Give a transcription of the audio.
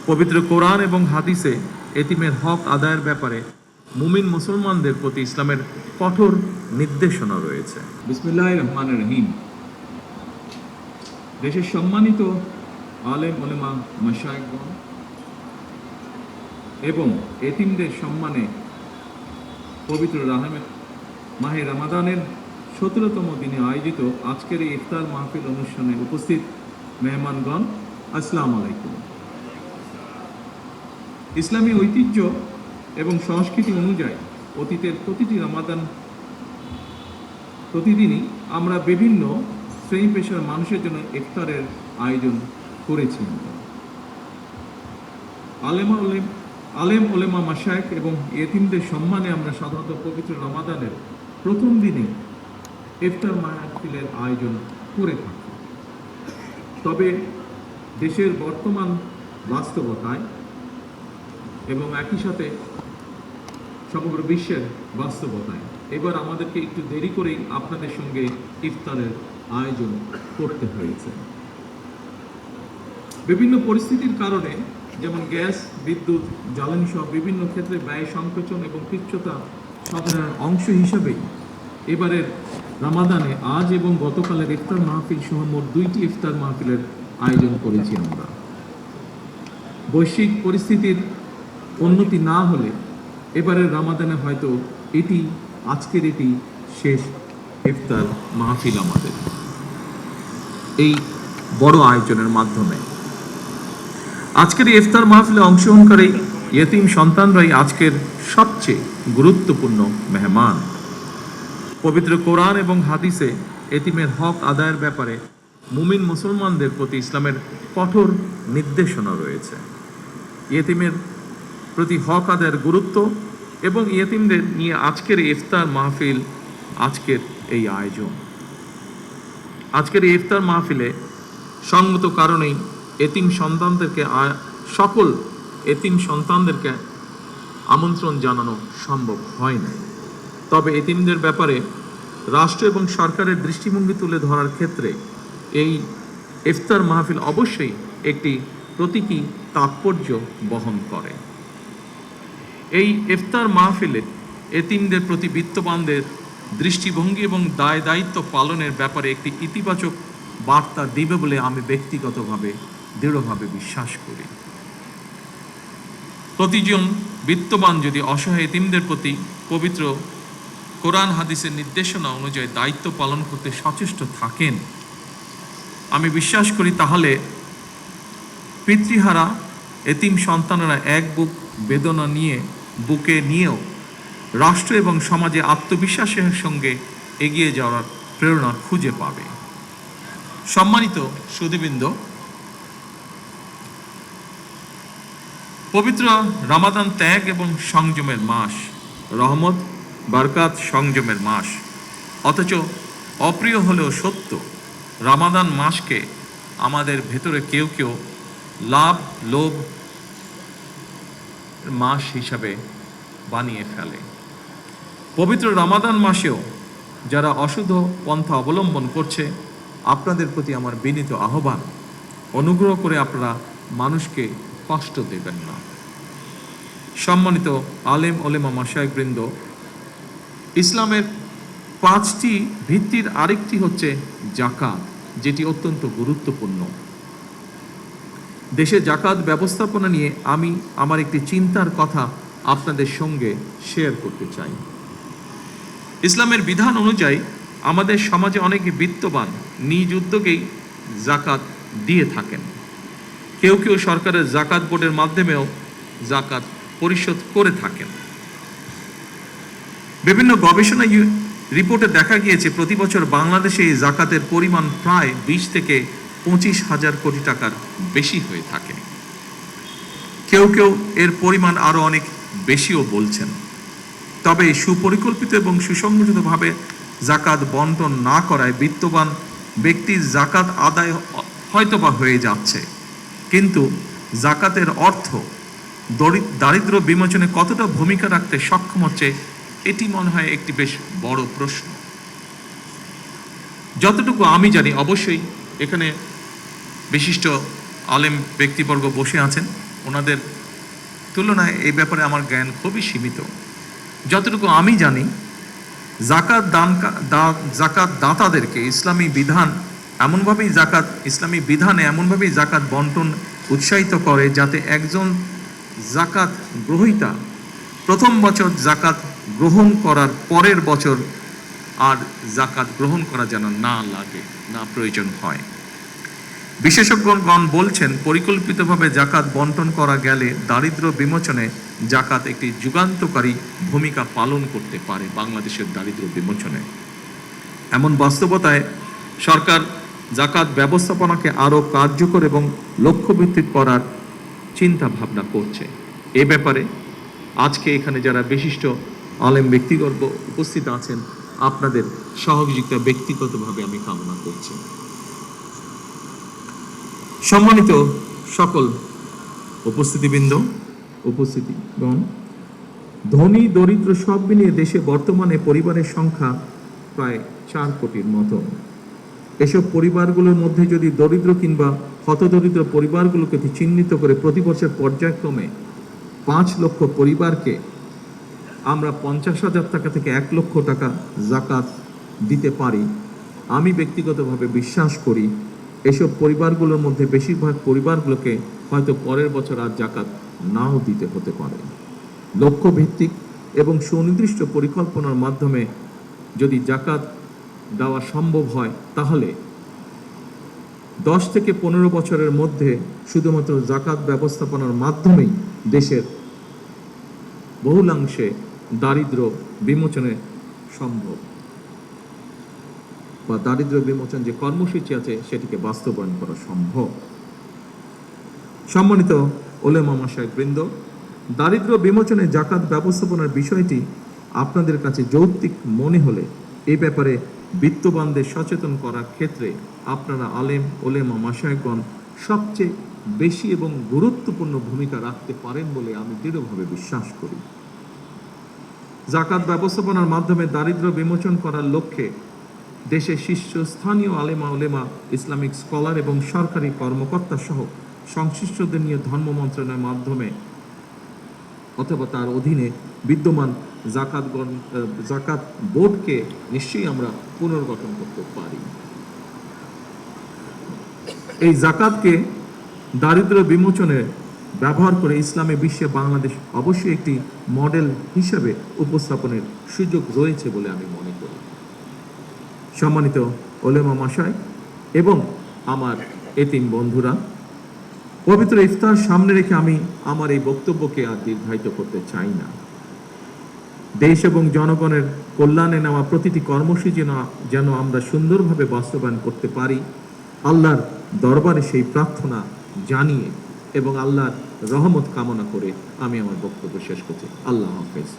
পবিত্র কোরআন এবং হাদিসে এতিমের হক আদায়ের ব্যাপারে মুমিন মুসলমানদের প্রতি ইসলামের কঠোর নির্দেশনা রয়েছে। বিসমিল্লাহির রহমানির রহিম। দেশের সম্মানিত আলেম ওলেমা মাশায়েখগণ এবং এতিমদের সম্মানে পবিত্র মাহে রমাদানের 17তম দিনে আয়োজিত আজকের এই ইফতার মাহফিল অনুষ্ঠানে উপস্থিত মেহমানগণ, আসসালামু আলাইকুম। ইসলামী ঐতিহ্য এবং সংস্কৃতি অনুযায়ী অতীতের প্রতিটি রমাদান প্রতিদিনই আমরা বিভিন্ন শ্রেণী পেশার মানুষের জন্য ইফতারের আয়োজন করেছি। আলেম ওলেমা মাশায়েখ এবং ইয়েতিমদের সম্মানে আমরা সাধারণত পবিত্র রমাদানের প্রথম দিনে ইফতার মাহফিলের আয়োজন করে থাকি। তবে দেশের বর্তমান বাস্তবতায় এবং একই সাথে সমগ্র বিশ্বের বাস্তবতায় এবার আমাদেরকে একটু দেরি করেই আপনাদের সঙ্গে ইফতারের আয়োজন করতে হয়েছে। বিভিন্ন পরিস্থিতির কারণে, যেমন গ্যাস, বিদ্যুৎ, জ্বালানি সহ বিভিন্ন ক্ষেত্রে ব্যয় সংকোচন এবং তুচ্ছতা সাধারণ অংশ হিসাবেই এবারের রমাদানে আজ এবং গতকালের ইফতার মাহফিল সহ মোট 2টি ইফতার মাহফিলের আয়োজন করেছি আমরা। বৈশ্বিক পরিস্থিতির উন্নতি না হলে এবারের রমাদানে হয়তো আজকের এটি শেষ ইফতার মাহফিল আমাদের এই বড় আয়োজনের মাধ্যমে। আজকের এই ইফতার মাহফিলে অংশগ্রহণকারী ইয়েতিম সন্তানরাই আজকের সবচেয়ে গুরুত্বপূর্ণ মেহমান। পবিত্র কোরআন এবং হাদিসে এতিমের হক আদায়ের ব্যাপারে মুমিন মুসলমানদের প্রতি ইসলামের কঠোর নির্দেশনা রয়েছে। ইয়েতিমের প্রতি হক আদায়ের গুরুত্ব এবং ইয়েতিমদের নিয়ে আজকের ইফতার মাহফিল, আজকের এই আয়োজন। আজকের এই ইফতার মাহফিলে সঙ্গত কারণেই সকল এতিম সন্তানদেরকে আমন্ত্রণ জানানো সম্ভব হয় না। তবে এতিমদের ব্যাপারে রাষ্ট্র এবং সরকারের দৃষ্টিভঙ্গি তুলে ধরার ক্ষেত্রে এই ইফতার মাহফিল অবশ্যই একটি প্রতীকী তাৎপর্য বহন করে। এই ইফতার মাহফিলে এতিমদের প্রতি বিত্তবানদের দৃষ্টিভঙ্গি এবং দায় দায়িত্ব পালনের ব্যাপারে একটি ইতিবাচক বার্তা দিবে বলে আমি ব্যক্তিগতভাবে দৃঢ়ভাবে বিশ্বাস করি। প্রতিজন বিত্তবান যদি অসহায় এতিমদের প্রতি পবিত্র কোরআন হাদিসের নির্দেশনা অনুযায়ী দায়িত্ব পালন করতে সচেষ্ট থাকেন, আমি বিশ্বাস করি তাহলে পিতৃহারা এতিম সন্তানেরা এক বুক বেদনা বুকে নিয়েও রাষ্ট্র এবং সমাজে আত্মবিশ্বাসের সঙ্গে এগিয়ে যাওয়ার প্রেরণা খুঁজে পাবে। সম্মানিত সুধীবৃন্দ, পবিত্র রমাদান ত্যাগ এবং সংযমের মাস, রহমত, বরকত, সংযমের মাস। অথচ অপ্রিয় হলেও সত্য, রমাদান মাসকে আমাদের ভেতরে কেউ কেউ লোভ মাস হিসাবে বানিয়ে ফেলে। পবিত্র রমাদান মাসেও যারা অশুদ্ধ পন্থা অবলম্বন করছে, আপনাদের প্রতি আমার বিনীত আহ্বান, অনুগ্রহ করে আপনারা মানুষকে কষ্ট দেবেন না। সম্মানিত আলেম ওলেমা মাশায়েখবৃন্দ, ইসলামের 5টি ভিত্তির আরেকটি হচ্ছে জাকাত, যেটি অত্যন্ত গুরুত্বপূর্ণ। দেশে জাকাত ব্যবস্থাপনা নিয়ে আমি আমার একটি চিন্তার কথা আপনাদের সঙ্গে শেয়ার করতে চাই। ইসলামের বিধান অনুযায়ী আমাদের সমাজে অনেকে বিত্তবান নিজ উদ্যোগেই জাকাত দিয়ে থাকেন। কেউ কেউ সরকারের জাকাত বোর্ডের মাধ্যমেও জাকাত পরিশোধ করে থাকেন। বিভিন্ন গবেষণা রিপোর্টে দেখা গিয়েছে প্রতি বছর বাংলাদেশে এই জাকাতের পরিমাণ প্রায় 20 থেকে 25,000 কোটি টাকার বেশি হয়ে থাকে। কেউ কেউ এর পরিমাণ আরো অনেক বেশিও বলছেন। তবে সুপরিকল্পিত এবং সুসংগঠিতভাবে জাকাত বন্টন না করায় বিত্তবান ব্যক্তির জাকাত আদায় হয়তোবা হয়ে যাচ্ছে, কিন্তু জাকাতের অর্থ দারিদ্র বিমোচনে কতটা ভূমিকা রাখতে সক্ষম হচ্ছে, এটি মনে হয় একটি বেশ বড় প্রশ্ন। যতটুকু আমি জানি, অবশ্যই এখানে বিশিষ্ট আলেম ব্যক্তিবর্গ বসে আছেন, ওনাদের তুলনায় এই ব্যাপারে আমার জ্ঞান খুবই সীমিত। যতটুকু আমি জানি, জাকাত দাতাদেরকে ইসলামী বিধানে এমনভাবেই জাকাত বন্টন উৎসাহিত করে যাতে একজন জাকাত গ্রহীতা প্রথম বছর জাকাত গ্রহণ করার পরের বছর আর জাকাত গ্রহণ করা যেন না লাগে, না প্রয়োজন হয়। বিশেষজ্ঞগণ বলছেন, পরিকল্পিতভাবে জাকাত বন্টন করা গেলে দারিদ্র্য বিমোচনে জাকাত একটি যুগান্তকারী ভূমিকা পালন করতে পারে বাংলাদেশের দারিদ্র্য বিমোচনে। এমন বাস্তবতায় সরকার জাকাত ব্যবস্থাপনাকে আরও কার্যকর এবং লক্ষ্যভিত্তিক করার চিন্তা ভাবনা করছে। এ ব্যাপারে আজকে এখানে যারা বিশিষ্ট আলেম ব্যক্তিবর্গ উপস্থিত আছেন, আপনাদের সহযোগিতা ব্যক্তিগতভাবে আমি কামনা করছি। সম্মানিত সকল উপস্থিতিগণ, ধনী দরিদ্র সব মিলিয়ে দেশে বর্তমানে পরিবারের সংখ্যা প্রায় 4 কোটির মতো। এসব পরিবারগুলোর মধ্যে যদি দরিদ্র কিংবা হতদরিদ্র পরিবারগুলোকে চিহ্নিত করে প্রতি বছর পর্যায়ক্রমে 5 লক্ষ পরিবারকে আমরা 50,000 টাকা থেকে 1 লক্ষ টাকা জাকাত দিতে পারি, আমি ব্যক্তিগতভাবে বিশ্বাস করি এসব পরিবারগুলোর মধ্যে বেশিরভাগ পরিবারগুলোকে হয়তো পরের বছর আর জাকাত নাও দিতে হতে পারে। লক্ষ্যভিত্তিক এবং সুনির্দিষ্ট পরিকল্পনার মাধ্যমে যদি জাকাত দেওয়া সম্ভব হয়, তাহলে 10 থেকে 15 বছরের মধ্যে শুধুমাত্র জাকাত ব্যবস্থাপনার মাধ্যমেই দেশের বহুলাংশে দারিদ্র্য বিমোচনে সম্ভব, বা দারিদ্র্য বিমোচন যে কর্মসূচি আছে সেটিকে বাস্তবায়ন করা সম্ভব। সম্মানিত ওলেমা মাশায়েখবৃন্দ, দারিদ্র্য বিমোচনে জাকাত ব্যবস্থাপনার বিষয়টি আপনাদের কাছে যৌক্তিক মনে হলে এই ব্যাপারে বিত্তবানদের সচেতন করার ক্ষেত্রে আপনারা আলেম ওলেমা মাশায়েখগণ সবচেয়ে বেশি এবং গুরুত্বপূর্ণ ভূমিকা রাখতে পারেন বলে আমি দৃঢ়ভাবে বিশ্বাস করি। জাকাত ব্যবস্থাপনার মাধ্যমে দারিদ্র্য বিমোচন করার লক্ষ্যে দেশের শীর্ষস্থানীয় আলেমা ওলেমা, ইসলামিক স্কলার এবং সরকারি কর্মকর্তা সহ সংশ্লিষ্টদের নিয়ে ধর্ম মন্ত্রণালয়ের মাধ্যমে অথবা তার অধীনে বিদ্যমান জাকাত বোর্ডকে নিশ্চয়ই আমরা পুনর্গঠন করতে পারি। এই জাকাতকে দারিদ্র্য বিমোচনে ব্যবহার করে ইসলামী বিশ্বে বাংলাদেশ অবশ্যই একটি মডেল হিসেবে উপস্থাপনের সুযোগ রয়েছে বলে আমি মনে করি। সম্মানিত ওলেমা মাশায়েখ এবং আমার এতিম বন্ধুরা, পবিত্র ইফতার সামনে রেখে আমি আমার এই বক্তব্যকে আর দীর্ঘায়িত করতে চাই না। দেশ এবং জনগণের কল্যাণে নেওয়া প্রতিটি কর্মসূচি যেন আমরা সুন্দরভাবে বাস্তবায়ন করতে পারি, আল্লাহর দরবারে সেই প্রার্থনা জানিয়ে এবং আল্লাহর রহমত কামনা করে আমি আমার বক্তব্য শেষ করছি। আল্লাহ হাফেজ।